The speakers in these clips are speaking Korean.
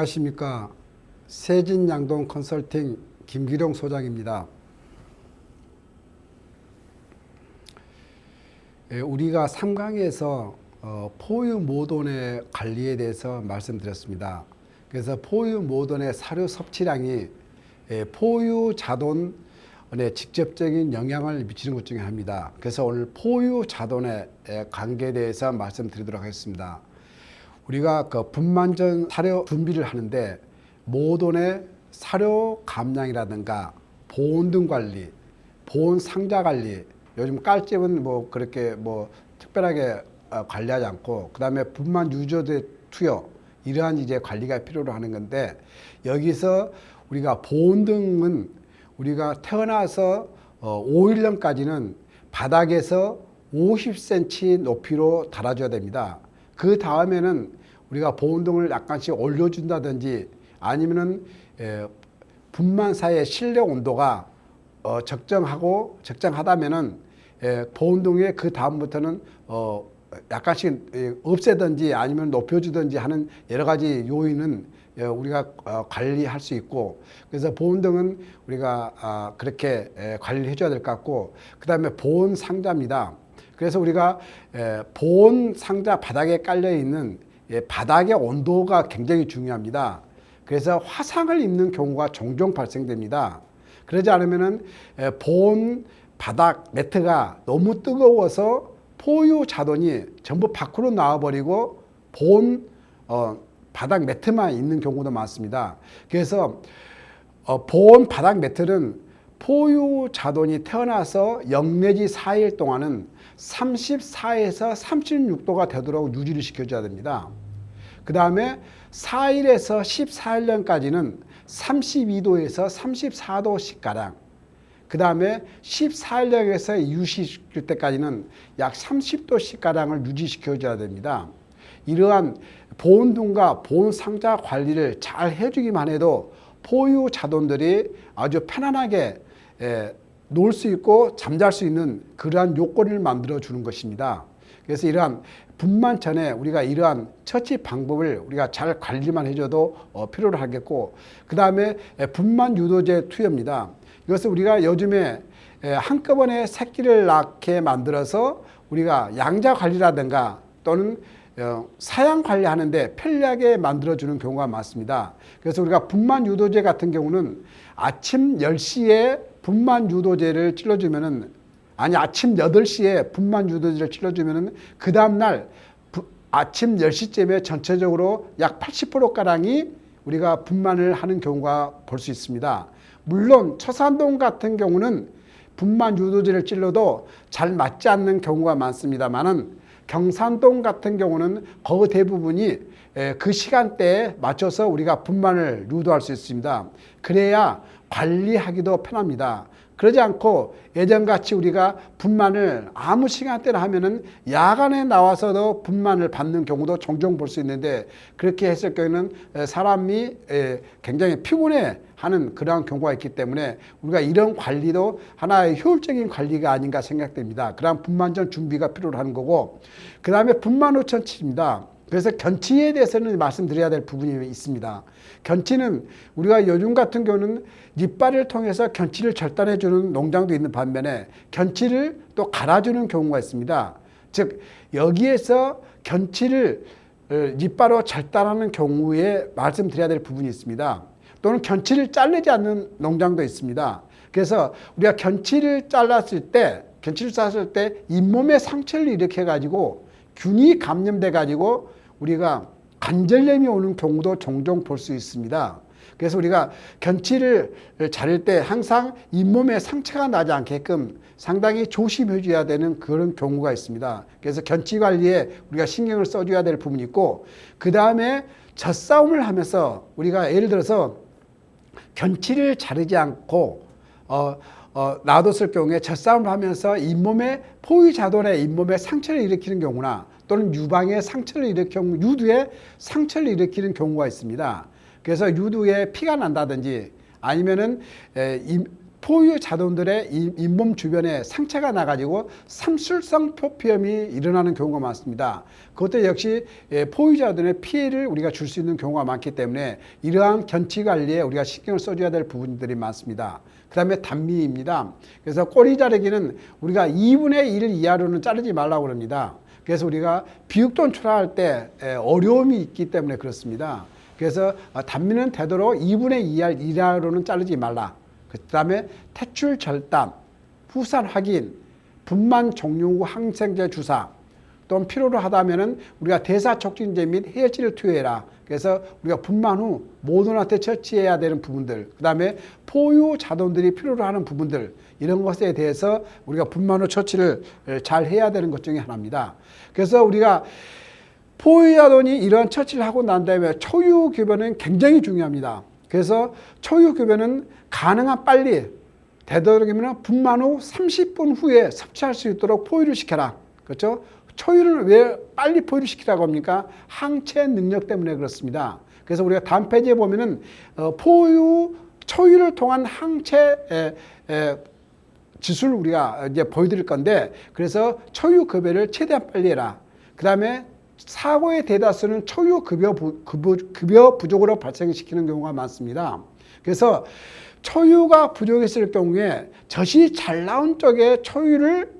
안녕하십니까. 세진양동 컨설팅 김기룡 소장입니다. 우리가 3강에서 포유 모돈의 관리에 대해서 말씀드렸습니다. 그래서 포유 모돈의 사료 섭취량이 포유 자돈에 직접적인 영향을 미치는 것 중에 하나입니다. 그래서 오늘 포유 자돈의 관계에 대해서 말씀드리도록 하겠습니다. 우리가 그 분만 전 사료 준비를 하는데 모돈의 사료 감량이라든가 보온등 관리, 보온 상자 관리, 요즘 깔집은 뭐 그렇게 뭐 특별하게 관리하지 않고, 그 다음에 분만 유조제 투여, 이러한 이제 관리가 필요로 하는 건데, 여기서 우리가 보온등은 우리가 태어나서 5일년까지는 바닥에서 50cm 높이로 달아줘야 됩니다. 그 다음에는 우리가 보온등을 약간씩 올려준다든지, 아니면은 분만사의 실내 온도가 적정하다면은 보온등에 그 다음부터는 약간씩 없애든지 아니면 높여주든지 하는 여러 가지 요인은 우리가 관리할 수 있고, 그래서 보온등은 우리가 그렇게 관리를 해줘야 될 것 같고, 그 다음에 보온 상자입니다. 그래서 우리가 보온 상자 바닥에 깔려 있는 바닥의 온도가 굉장히 중요합니다. 그래서 화상을 입는 경우가 종종 발생됩니다. 그러지 않으면은 보온 바닥 매트가 너무 뜨거워서 포유 자돈이 전부 밖으로 나와버리고 보온 바닥 매트만 있는 경우도 많습니다. 그래서 보온 바닥 매트는 포유 자돈이 태어나서 0 내지 4일 동안은 34에서 36도가 되도록 유지를 시켜줘야 됩니다. 그 다음에 4일에서 14일년까지는 32도에서 34도씩가량, 그 다음에 14일년에서 이유시킬 때까지는 약 30도씩가량을 유지시켜줘야 됩니다. 이러한 보온등과 보온 상자 관리를 잘 해주기만 해도 포유 자돈들이 아주 편안하게 놀 수 있고 잠잘 수 있는 그러한 요건을 만들어 주는 것입니다. 그래서 이러한 분만 전에 우리가 이러한 처치 방법을 우리가 잘 관리만 해줘도 필요로 하겠고, 그 다음에 분만 유도제 투여입니다. 이것은 우리가 요즘에 한꺼번에 새끼를 낳게 만들어서 우리가 양자 관리라든가 또는 사양 관리하는데 편리하게 만들어주는 경우가 많습니다. 그래서 우리가 분만 유도제 같은 경우는 아침 10시에 분만 유도제를 찔러주면은, 아니 아침 8시에 분만 유도제를 찔러주면은 그 다음날 아침 10시쯤에 전체적으로 약 80%가량이 우리가 분만을 하는 경우가 볼 수 있습니다. 물론 처산동 같은 경우는 분만 유도제를 찔러도 잘 맞지 않는 경우가 많습니다만은, 경산동 같은 경우는 거의 대부분이 그 시간대에 맞춰서 우리가 분만을 유도할 수 있습니다. 그래야 관리하기도 편합니다. 그러지 않고 예전같이 우리가 분만을 아무 시간대나 하면은 야간에 나와서도 분만을 받는 경우도 종종 볼 수 있는데, 그렇게 했을 경우에는 사람이 굉장히 피곤해 하는 그러한 경우가 있기 때문에 우리가 이런 관리도 하나의 효율적인 관리가 아닌가 생각됩니다. 그런 분만 전 준비가 필요로 하는 거고, 그 다음에 분만 후 처치입니다. 그래서 견치에 대해서는 말씀드려야 될 부분이 있습니다. 견치는 우리가 요즘 같은 경우는 잎발을 통해서 견치를 절단해주는 농장도 있는 반면에 견치를 또 갈아주는 경우가 있습니다. 즉 여기에서 견치를 잎발로 절단하는 경우에 말씀드려야 될 부분이 있습니다. 또는 견치를 자르지 않는 농장도 있습니다. 그래서 우리가 견치를 쌌을 때 잇몸에 상처를 일으켜 가지고 균이 감염돼 가지고 우리가 관절염이 오는 경우도 종종 볼 수 있습니다. 그래서 우리가 견치를 자를 때 항상 잇몸에 상처가 나지 않게끔 상당히 조심해 줘야 되는 그런 경우가 있습니다. 그래서 견치 관리에 우리가 신경을 써줘야 될 부분이 있고, 그 다음에 젖싸움을 하면서 우리가 예를 들어서 견치를 자르지 않고 놔뒀을 경우에 젖싸움을 하면서 잇몸에 포유 자돈의 잇몸에 상처를 일으키는 경우나 또는 유방에 상처를 일으키는 유두에 상처를 일으키는 경우가 있습니다. 그래서 유두에 피가 난다든지 아니면은 포유 자돈들의 잇몸 주변에 상처가 나가지고 삼술성 표피염이 일어나는 경우가 많습니다. 그것도 역시 포유 자돈의 피해를 우리가 줄 수 있는 경우가 많기 때문에 이러한 견치 관리에 우리가 신경을 써줘야 될 부분들이 많습니다. 그 다음에 단미입니다. 그래서 꼬리 자르기는 우리가 2분의 1 이하로는 자르지 말라고 합니다. 그래서 우리가 비육돈 출하할 때 어려움이 있기 때문에 그렇습니다. 그래서 단미는 되도록 2분의 2 이하로는 자르지 말라. 그 다음에 퇴출 절단, 후산 확인, 분만 종료 후 항생제 주사, 또는 필요로 하다면은 우리가 대사 촉진제 및 해열제를 투여해라. 그래서 우리가 분만 후 모돈한테 처치해야 되는 부분들, 그 다음에 포유 자돈들이 필요로 하는 부분들, 이런 것에 대해서 우리가 분만 후 처치를 잘 해야 되는 것 중에 하나입니다. 그래서 우리가 포유 자돈이 이런 처치를 하고 난 다음에 초유 교변은 굉장히 중요합니다. 그래서 초유 교변은 가능한 빨리, 되도록이면 분만 후 30분 후에 섭취할 수 있도록 포유를 시켜라. 그렇죠? 초유를 왜 빨리 포유를 시키라고 합니까? 항체 능력 때문에 그렇습니다. 그래서 우리가 다음 페이지에 보면은 초유를 통한 항체 지수를 우리가 이제 보여드릴 건데, 그래서 초유 급여를 최대한 빨리 해라. 그 다음에 사고의 대다수는 초유 급여 부족으로 발생시키는 경우가 많습니다. 그래서 초유가 부족했을 경우에 젖이 잘 나온 쪽에 초유를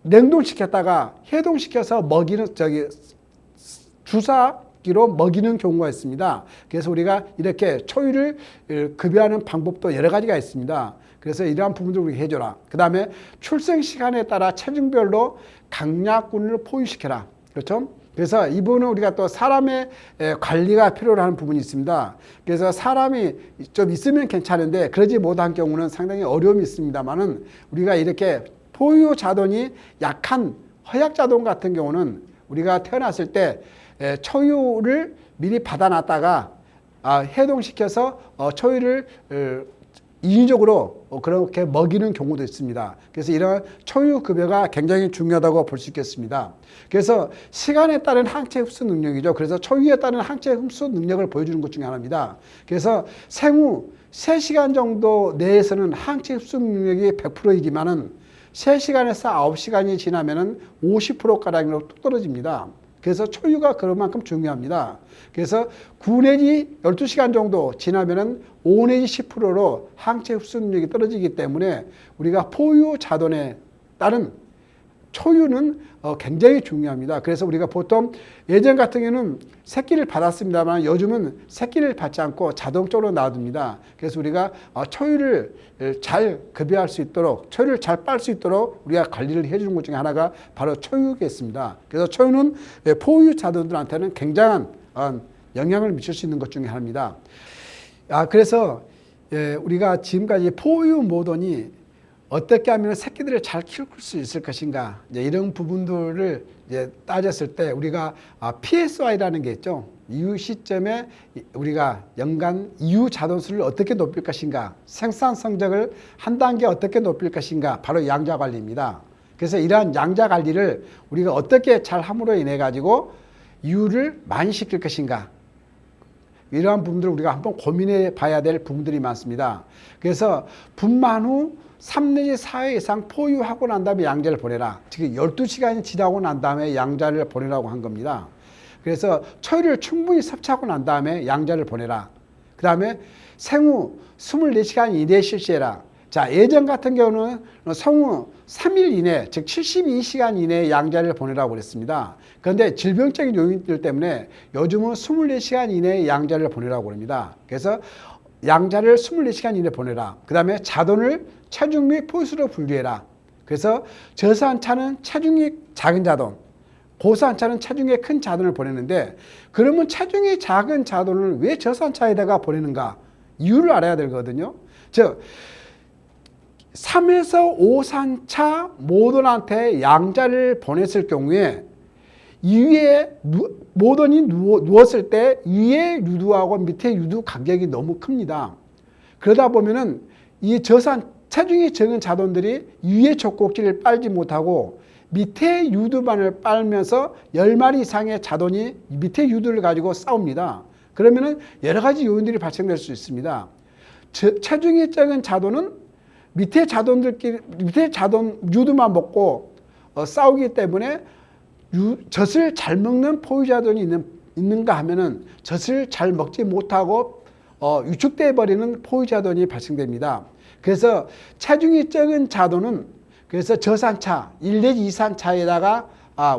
냉동시켰다가 해동시켜서 먹이는 주사기로 먹이는 경우가 있습니다. 그래서 우리가 이렇게 초유를 급여하는 방법도 여러 가지가 있습니다. 그래서 이러한 부분들을 우리가 해줘라. 그 다음에 출생 시간에 따라 체중별로 강약군을 포유시켜라. 그렇죠? 그래서 이 부분은 우리가 또 사람의 관리가 필요로 하는 부분이 있습니다. 그래서 사람이 좀 있으면 괜찮은데 그러지 못한 경우는 상당히 어려움이 있습니다만은, 우리가 이렇게 포유 자돈이 약한 허약 자돈 같은 경우는 우리가 태어났을 때 초유를 미리 받아놨다가 해동시켜서 초유를 인위적으로 그렇게 먹이는 경우도 있습니다. 그래서 이런 초유 급여가 굉장히 중요하다고 볼 수 있겠습니다. 그래서 시간에 따른 항체 흡수 능력이죠. 그래서 초유에 따른 항체 흡수 능력을 보여주는 것 중에 하나입니다. 그래서 생후 3시간 정도 내에서는 항체 흡수 능력이 100%이지만은 3시간에서 9시간이 지나면은 50%가량으로 뚝 떨어집니다. 그래서 초유가 그만큼 중요합니다. 그래서 9 내지 12시간 정도 지나면은 5 내지 10%로 항체 흡수 능력이 떨어지기 때문에 우리가 포유 자돈에 따른 초유는 굉장히 중요합니다. 그래서 우리가 보통 예전 같은 경우는 새끼를 받았습니다만 요즘은 새끼를 받지 않고 자동적으로 놔둡니다. 그래서 우리가 초유를 잘 급여할 수 있도록, 초유를 잘 빨 수 있도록 우리가 관리를 해주는 것 중에 하나가 바로 초유겠습니다. 그래서 초유는 포유 자돈들한테는 굉장한 영향을 미칠 수 있는 것 중에 하나입니다. 그래서 우리가 지금까지 포유 모돈이 어떻게 하면 새끼들을 잘 키울 수 있을 것인가, 이런 부분들을 따졌을 때 우리가 PSY라는 게 있죠. 이후 시점에 우리가 연간 이후 자돈수를 어떻게 높일 것인가, 생산 성적을 한 단계 어떻게 높일 것인가, 바로 양자 관리입니다. 그래서 이러한 양자 관리를 우리가 어떻게 잘 함으로 인해 가지고 이후를 많이 시킬 것인가, 이러한 부분들을 우리가 한번 고민해 봐야 될 부분들이 많습니다. 그래서 분만 후 3 내지 4회 이상 포유하고 난 다음에 양자를 보내라. 즉 12시간이 지나고 난 다음에 양자를 보내라고 한 겁니다. 그래서 초유를 충분히 섭취하고 난 다음에 양자를 보내라. 그 다음에 생후 24시간 이내에 실시해라. 자, 예전 같은 경우는 생후 3일 이내, 즉 72시간 이내에 양자를 보내라고 그랬습니다. 그런데 질병적인 요인들 때문에 요즘은 24시간 이내에 양자를 보내라고 합니다. 그래서 양자를 24시간 이내에 보내라. 그 다음에 자돈을 체중 및 포유수로 분류해라. 그래서 저산차는 체중이 작은 자돈, 고산차는 체중이 큰 자돈을 보내는데, 그러면 체중이 작은 자돈을 왜 저산차에다가 보내는가? 이유를 알아야 되거든요. 즉 3에서 5산차 모돈한테 양자를 보냈을 경우에 위에 모돈이 누웠을 때 위에 유두하고 밑에 유두 간격이 너무 큽니다. 그러다 보면은 이 체중이 적은 자돈들이 위에 젖꼭지를 빨지 못하고 밑에 유두만을 빨면서 10마리 이상의 자돈이 밑에 유두를 가지고 싸웁니다. 그러면은 여러 가지 요인들이 발생될 수 있습니다. 체중이 적은 자돈은 밑에 자돈 유두만 먹고 싸우기 때문에 젖을 잘 먹는 포유자돈이 있는가 하면은 젖을 잘 먹지 못하고 위축돼 버리는 포유자돈이 발생됩니다. 그래서 체중이 적은 자돈은 그래서 저산차 1 내지 2산차에다가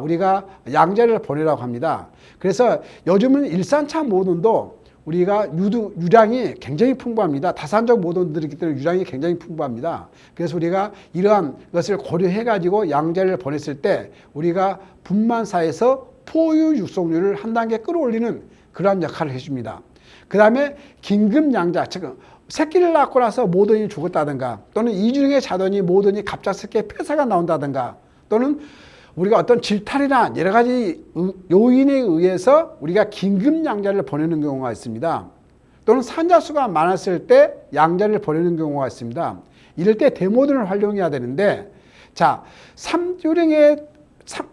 우리가 양자를 보내라고 합니다. 그래서 요즘은 1산차 모돈도 우리가 유량이 굉장히 풍부합니다. 다산적 모돈들이기 때문에 유량이 굉장히 풍부합니다. 그래서 우리가 이러한 것을 고려해 가지고 양자를 보냈을 때 우리가 분만사에서 포유 육성률을 한 단계 끌어올리는 그러한 역할을 해줍니다. 그 다음에 긴급 양자, 즉 새끼를 낳고 나서 모돈이 죽었다든가 또는 이주령의 자돈이 모돈이 갑작스럽게 폐사가 나온다든가 또는 우리가 어떤 질탈이나 여러 가지 요인에 의해서 우리가 긴급 양자를 보내는 경우가 있습니다. 또는 산자수가 많았을 때 양자를 보내는 경우가 있습니다. 이럴 때 데모돈을 활용해야 되는데, 자,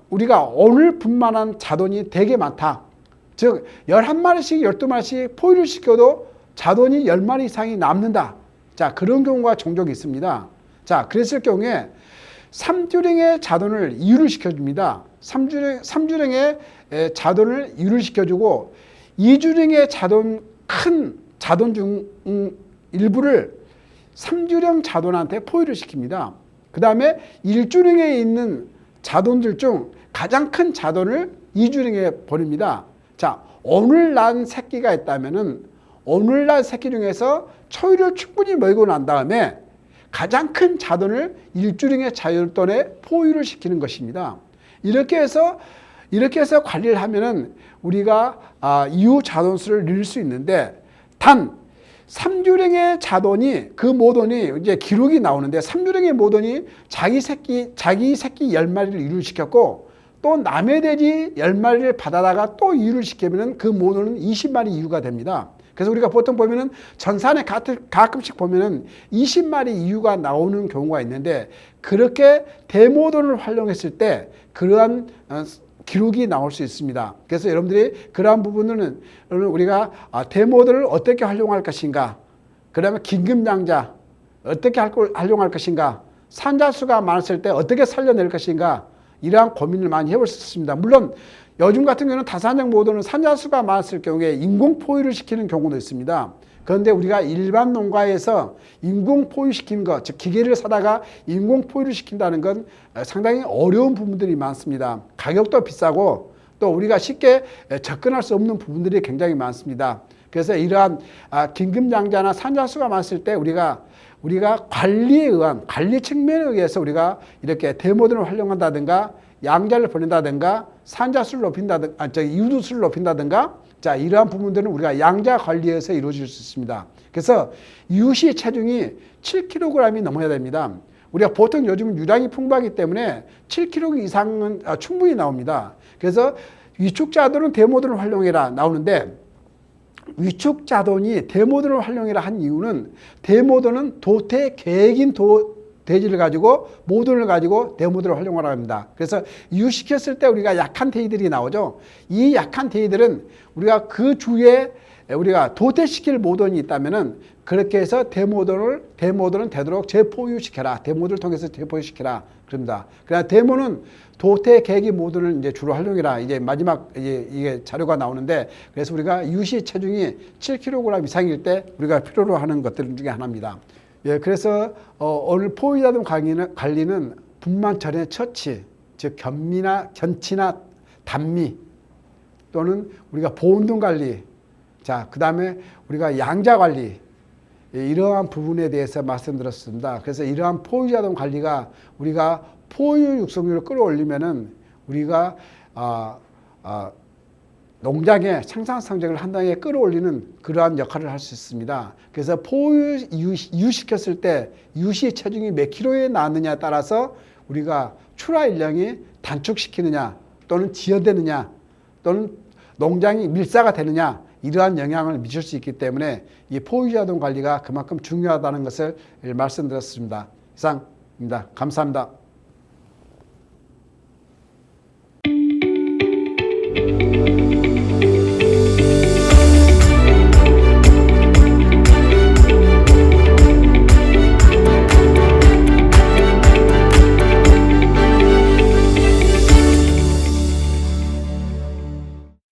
우리가 오늘 분만한 자돈이 되게 많다. 즉 11마리씩 12마리씩 포유를 시켜도 자돈이 10마리 이상이 남는다. 자, 그런 경우가 종종 있습니다. 자, 그랬을 경우에 3주령의 자돈을 이유를 시켜줍니다. 3주령의 자돈을 이유를 시켜주고 2주령의 큰 자돈 중 일부를 3주령 자돈한테 포유를 시킵니다. 그 다음에 1주령에 있는 자돈들 중 가장 큰 자돈을 2주령에 보냅니다. 자, 오늘 난 새끼가 있다면은 오늘 난 새끼 중에서 초유를 충분히 먹이고 난 다음에 가장 큰 자돈을 1주령의 자율돈에 포유를 시키는 것입니다. 이렇게 해서 관리를 하면은 우리가 이후 자돈수를 늘릴 수 있는데, 단 3주령의 자돈이 그 모돈이 이제 기록이 나오는데 3주령의 모돈이 자기 새끼 10마리를 이유를 시켰고 또 남의 돼지 10마리를 받아다가 또 이유를 시키면은 그 모돈은 20마리 이유가 됩니다. 그래서 우리가 보통 보면은 전산에 가끔씩 보면은 20마리 이유가 나오는 경우가 있는데, 그렇게 데모돈을 활용했을 때 그러한 기록이 나올 수 있습니다. 그래서 여러분들이 그러한 부분은 우리가 데모돈을 어떻게 활용할 것인가, 그 다음에 긴급양자 어떻게 활용할 것인가, 산자수가 많았을 때 어떻게 살려낼 것인가, 이러한 고민을 많이 해볼 수 있습니다. 물론 요즘 같은 경우는 다산적 모돈은 산자수가 많았을 경우에 인공 포유를 시키는 경우도 있습니다. 그런데 우리가 일반 농가에서 인공 포유시키는 것, 즉 기계를 사다가 인공 포유를 시킨다는 건 상당히 어려운 부분들이 많습니다. 가격도 비싸고 또 우리가 쉽게 접근할 수 없는 부분들이 굉장히 많습니다. 그래서 이러한 긴급양자나 산자수가 많았을 때 우리가 관리에 의한, 관리 측면에 의해서 우리가 이렇게 데모돈을 활용한다든가 양자를 보낸다든가 산자수를 높인다든가 유두수를 높인다든가, 자, 이러한 부분들은 우리가 양자 관리에서 이루어질 수 있습니다. 그래서 이웃이 체중이 7kg이 넘어야 됩니다. 우리가 보통 요즘 유량이 풍부하기 때문에 7kg 이상은 충분히 나옵니다. 그래서 위축자돈은 데모돈을 활용해라 나오는데, 위축자돈이 데모돈을 활용해라 한 이유는 데모돈은 도태 계획인 돼지를 가지고 모돈을 가지고 데모돈을 활용하라고 합니다. 그래서 이유시켰을 때 우리가 약한 돼지들이 나오죠. 이 약한 돼지들은 우리가 그 주에 우리가 도태시킬 모돈이 있다면은 그렇게 해서 데모돈은 되도록 재포유시켜라. 데모돈을 통해서 재포유시켜라. 그럽니다. 그러나 데모는 도태 계기 모돈을 이제 주로 활용해라. 이제 마지막 이게 자료가 나오는데, 그래서 우리가 이웃이 체중이 7kg 이상일 때 우리가 필요로 하는 것들 중에 하나입니다. 예, 그래서 오늘 포유자돈 관리는 분만 전의 처치, 즉 견치나 단미 또는 우리가 보온등 관리, 자, 그 다음에 우리가 양자 관리, 이러한 부분에 대해서 말씀드렸습니다. 그래서 이러한 포유자돈 관리가 우리가 포유 육성률을 끌어올리면은 우리가 농장의 생산 성적을 한 단계 끌어올리는 그러한 역할을 할 수 있습니다. 그래서 포유 이유시켰을 때 이웃이 체중이 몇 킬로에 나왔느냐에 따라서 우리가 출하 일량이 단축시키느냐 또는 지연되느냐 또는 농장이 밀사가 되느냐, 이러한 영향을 미칠 수 있기 때문에 이 포유자돈 관리가 그만큼 중요하다는 것을 말씀드렸습니다. 이상입니다. 감사합니다.